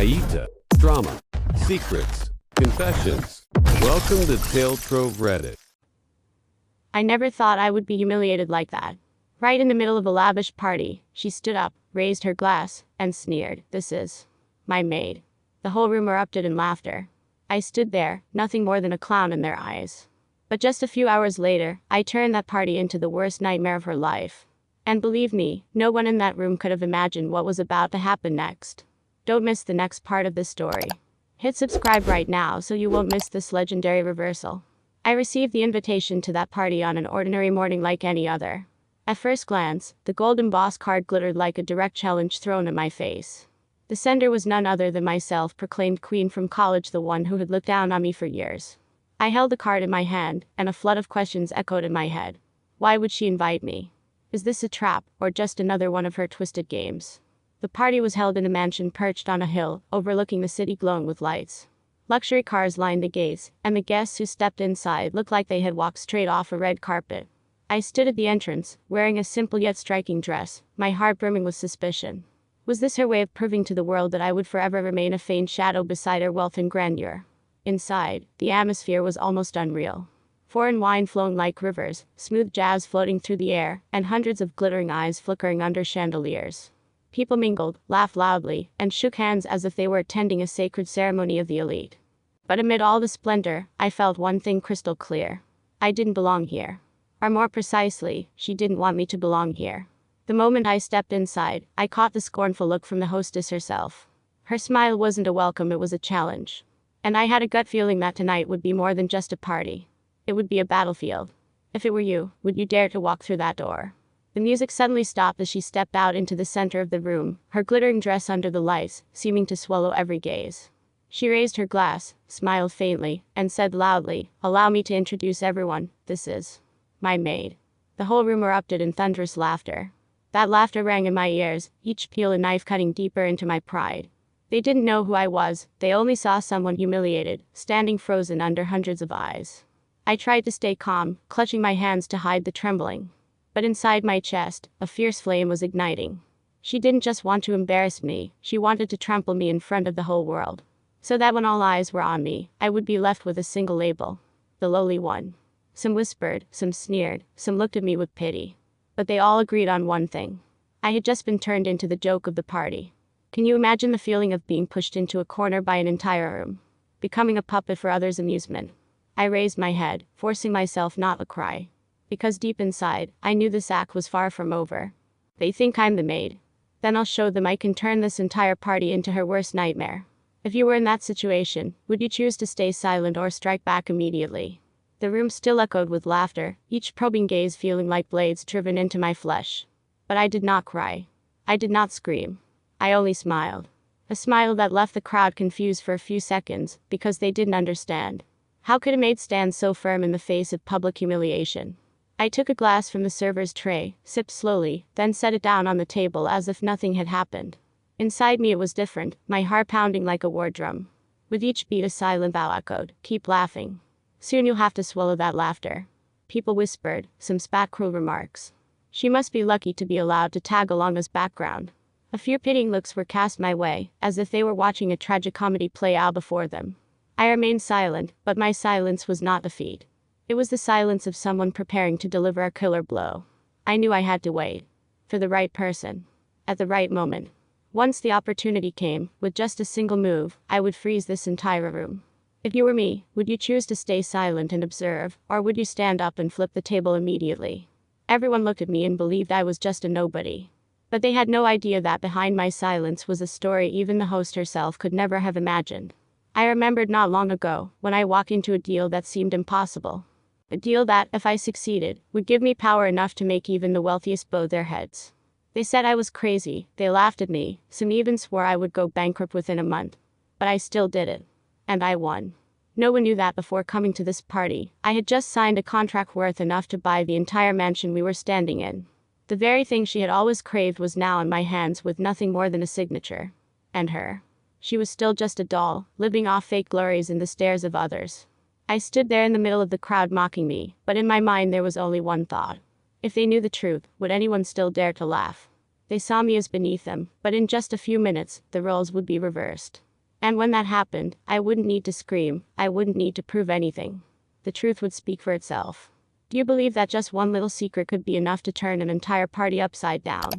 Aita, drama, secrets, confessions. Welcome to Tale Trove Reddit. I never thought I would be humiliated like that. Right in the middle of a lavish party, she stood up, raised her glass, and sneered. "This is my maid." The whole room erupted in laughter. I stood there, nothing more than a clown in their eyes. But just a few hours later, I turned that party into the worst nightmare of her life. And believe me, no one in that room could have imagined what was about to happen next. Don't miss the next part of this story. Hit subscribe right now so you won't miss this legendary reversal. I received the invitation to that party on an ordinary morning like any other. At first glance, the golden boss card glittered like a direct challenge thrown at my face. The sender was none other than my self-proclaimed queen from college, the one who had looked down on me for years. I held the card in my hand, and a flood of questions echoed in my head. Why would she invite me? Is this a trap, or just another one of her twisted games? The party was held in a mansion perched on a hill, overlooking the city glowing with lights. Luxury cars lined the gates, and the guests who stepped inside looked like they had walked straight off a red carpet. I stood at the entrance, wearing a simple yet striking dress, my heart brimming with suspicion. Was this her way of proving to the world that I would forever remain a faint shadow beside her wealth and grandeur? Inside, the atmosphere was almost unreal. Foreign wine flowing like rivers, smooth jazz floating through the air, and hundreds of glittering eyes flickering under chandeliers. People mingled, laughed loudly, and shook hands as if they were attending a sacred ceremony of the elite. But amid all the splendor, I felt one thing crystal clear. I didn't belong here. Or more precisely, she didn't want me to belong here. The moment I stepped inside, I caught the scornful look from the hostess herself. Her smile wasn't a welcome, it was a challenge. And I had a gut feeling that tonight would be more than just a party. It would be a battlefield. If it were you, would you dare to walk through that door? The music suddenly stopped as she stepped out into the center of the room, her glittering dress under the lights, seeming to swallow every gaze. She raised her glass, smiled faintly, and said loudly, "Allow me to introduce everyone, this is my maid." The whole room erupted in thunderous laughter. That laughter rang in my ears, each peal a knife cutting deeper into my pride. They didn't know who I was, they only saw someone humiliated, standing frozen under hundreds of eyes. I tried to stay calm, clutching my hands to hide the trembling. But inside my chest, a fierce flame was igniting. She didn't just want to embarrass me, she wanted to trample me in front of the whole world. So that when all eyes were on me, I would be left with a single label: the lowly one. Some whispered, some sneered, some looked at me with pity. But they all agreed on one thing. I had just been turned into the joke of the party. Can you imagine the feeling of being pushed into a corner by an entire room? Becoming a puppet for others' amusement. I raised my head, forcing myself not to cry. Because deep inside, I knew this act was far from over. They think I'm the maid. Then I'll show them I can turn this entire party into her worst nightmare. If you were in that situation, would you choose to stay silent or strike back immediately? The room still echoed with laughter, each probing gaze feeling like blades driven into my flesh. But I did not cry. I did not scream. I only smiled. A smile that left the crowd confused for a few seconds, because they didn't understand. How could a maid stand so firm in the face of public humiliation? I took a glass from the server's tray, sipped slowly, then set it down on the table as if nothing had happened. Inside me it was different, my heart pounding like a war drum. With each beat a silent vow echoed, "Keep laughing. Soon you'll have to swallow that laughter." People whispered, some spat cruel remarks. She must be lucky to be allowed to tag along as background. A few pitying looks were cast my way, as if they were watching a tragicomedy play out before them. I remained silent, but my silence was not defeat. It was the silence of someone preparing to deliver a killer blow. I knew I had to wait. For the right person. At the right moment. Once the opportunity came, with just a single move, I would freeze this entire room. If you were me, would you choose to stay silent and observe, or would you stand up and flip the table immediately? Everyone looked at me and believed I was just a nobody. But they had no idea that behind my silence was a story even the host herself could never have imagined. I remembered not long ago, when I walked into a deal that seemed impossible. A deal that, if I succeeded, would give me power enough to make even the wealthiest bow their heads. They said I was crazy, they laughed at me, some even swore I would go bankrupt within a month. But I still did it. And I won. No one knew that before coming to this party, I had just signed a contract worth enough to buy the entire mansion we were standing in. The very thing she had always craved was now in my hands with nothing more than a signature. And her. She was still just a doll, living off fake glories in the stares of others. I stood there in the middle of the crowd mocking me, but in my mind there was only one thought. If they knew the truth, would anyone still dare to laugh? They saw me as beneath them, but in just a few minutes, the roles would be reversed. And when that happened, I wouldn't need to scream, I wouldn't need to prove anything. The truth would speak for itself. Do you believe that just one little secret could be enough to turn an entire party upside down?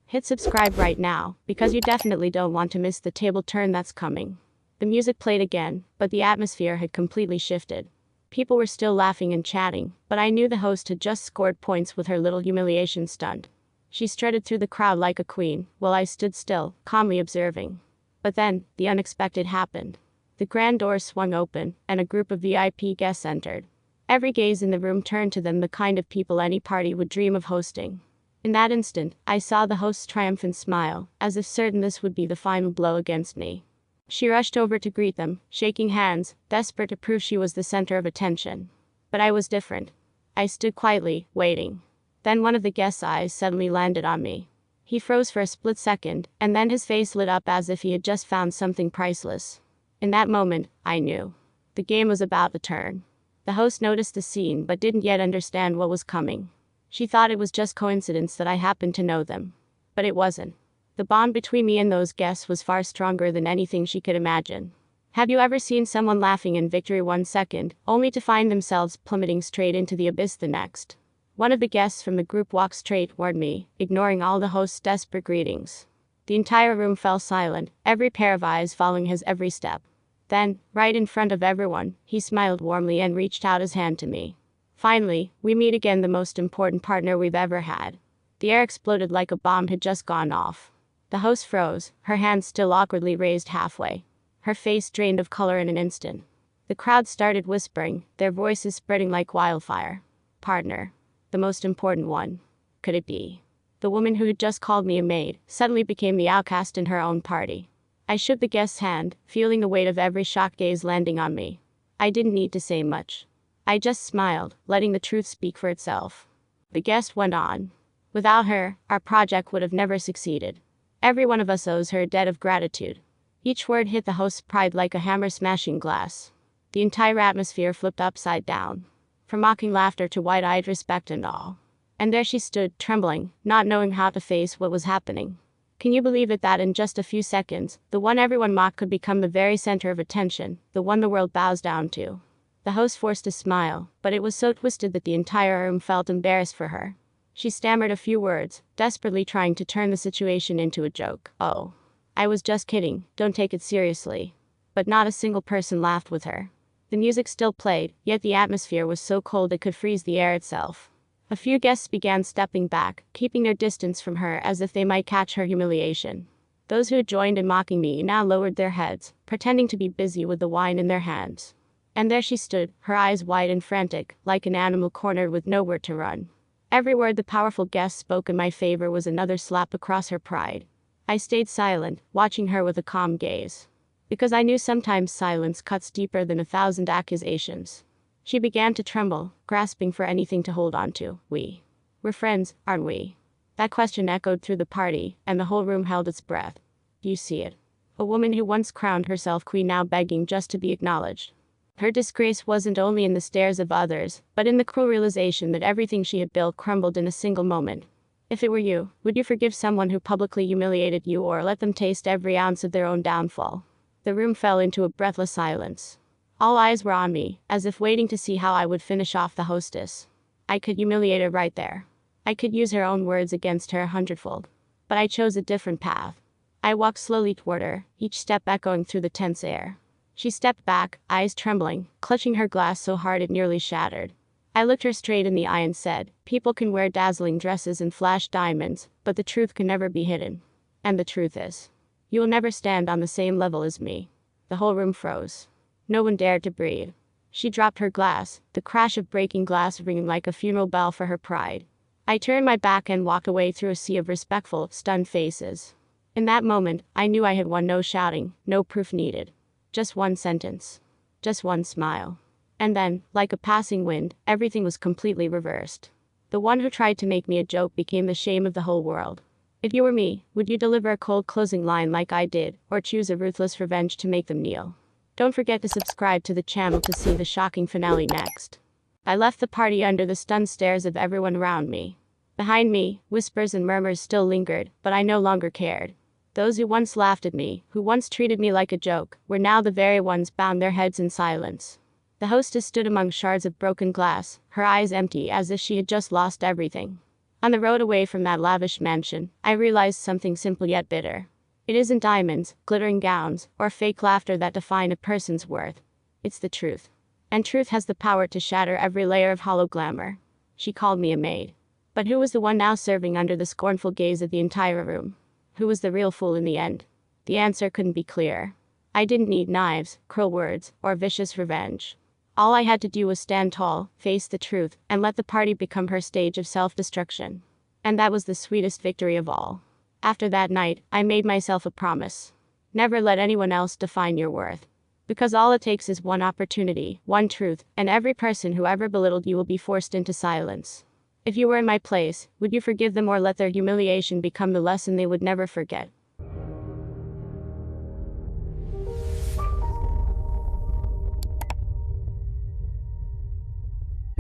Hit subscribe right now, because you definitely don't want to miss the table turn that's coming. The music played again, but the atmosphere had completely shifted. People were still laughing and chatting, but I knew the host had just scored points with her little humiliation stunt. She strutted through the crowd like a queen, while I stood still, calmly observing. But then, the unexpected happened. The grand doors swung open, and a group of VIP guests entered. Every gaze in the room turned to them, the kind of people any party would dream of hosting. In that instant, I saw the host's triumphant smile, as if certain this would be the final blow against me. She rushed over to greet them, shaking hands, desperate to prove she was the center of attention. But I was different. I stood quietly, waiting. Then one of the guests' eyes suddenly landed on me. He froze for a split second, and then his face lit up as if he had just found something priceless. In that moment, I knew. The game was about to turn. The host noticed the scene but didn't yet understand what was coming. She thought it was just coincidence that I happened to know them. But it wasn't. The bond between me and those guests was far stronger than anything she could imagine. Have you ever seen someone laughing in victory one second, only to find themselves plummeting straight into the abyss the next? One of the guests from the group walked straight toward me, ignoring all the host's desperate greetings. The entire room fell silent, every pair of eyes following his every step. Then, right in front of everyone, he smiled warmly and reached out his hand to me. Finally, we meet again, the most important partner we've ever had. The air exploded like a bomb had just gone off. The host froze, her hand still awkwardly raised halfway. Her face drained of color in an instant. The crowd started whispering, their voices spreading like wildfire. Partner. The most important one. Could it be? The woman who had just called me a maid suddenly became the outcast in her own party. I shook the guest's hand, feeling the weight of every shocked gaze landing on me. I didn't need to say much. I just smiled, letting the truth speak for itself. The guest went on. Without her, our project would have never succeeded. Every one of us owes her a debt of gratitude. Each word hit the host's pride like a hammer smashing glass. The entire atmosphere flipped upside down. From mocking laughter to wide-eyed respect and awe. And there she stood, trembling, not knowing how to face what was happening. Can you believe it that in just a few seconds, the one everyone mocked could become the very center of attention, the one the world bows down to? The host forced a smile, but it was so twisted that the entire room felt embarrassed for her. She stammered a few words, desperately trying to turn the situation into a joke. Oh. I was just kidding, don't take it seriously. But not a single person laughed with her. The music still played, yet the atmosphere was so cold it could freeze the air itself. A few guests began stepping back, keeping their distance from her as if they might catch her humiliation. Those who had joined in mocking me now lowered their heads, pretending to be busy with the wine in their hands. And there she stood, her eyes wide and frantic, like an animal cornered with nowhere to run. Every word the powerful guest spoke in my favor was another slap across her pride. I stayed silent, watching her with a calm gaze. Because I knew sometimes silence cuts deeper than 1,000 accusations. She began to tremble, grasping for anything to hold on to. We're friends, aren't we? That question echoed through the party, and the whole room held its breath. Do you see it? A woman who once crowned herself queen now begging just to be acknowledged. Her disgrace wasn't only in the stares of others, but in the cruel realization that everything she had built crumbled in a single moment. If it were you, would you forgive someone who publicly humiliated you or let them taste every ounce of their own downfall? The room fell into a breathless silence. All eyes were on me, as if waiting to see how I would finish off the hostess. I could humiliate her right there. I could use her own words against her 100-fold. But I chose a different path. I walked slowly toward her, each step echoing through the tense air. She stepped back, eyes trembling, clutching her glass so hard it nearly shattered. I looked her straight in the eye and said, "People can wear dazzling dresses and flash diamonds, but the truth can never be hidden. And the truth is, you will never stand on the same level as me." The whole room froze. No one dared to breathe. She dropped her glass, the crash of breaking glass ringing like a funeral bell for her pride. I turned my back and walked away through a sea of respectful, stunned faces. In that moment, I knew I had won. No shouting, no proof needed. Just one sentence. Just one smile. And then, like a passing wind, everything was completely reversed. The one who tried to make me a joke became the shame of the whole world. If you were me, would you deliver a cold closing line like I did, or choose a ruthless revenge to make them kneel? Don't forget to subscribe to the channel to see the shocking finale next. I left the party under the stunned stares of everyone around me. Behind me, whispers and murmurs still lingered, but I no longer cared. Those who once laughed at me, who once treated me like a joke, were now the very ones bowing their heads in silence. The hostess stood among shards of broken glass, her eyes empty as if she had just lost everything. On the road away from that lavish mansion, I realized something simple yet bitter. It isn't diamonds, glittering gowns, or fake laughter that define a person's worth. It's the truth. And truth has the power to shatter every layer of hollow glamour. She called me a maid. But who was the one now serving under the scornful gaze of the entire room? Who was the real fool in the end? The answer couldn't be clearer. I didn't need knives, cruel words, or vicious revenge. All I had to do was stand tall, face the truth, and let the party become her stage of self-destruction. And that was the sweetest victory of all. After that night, I made myself a promise. Never let anyone else define your worth. Because all it takes is one opportunity, one truth, and every person who ever belittled you will be forced into silence. If you were in my place, would you forgive them or let their humiliation become the lesson they would never forget?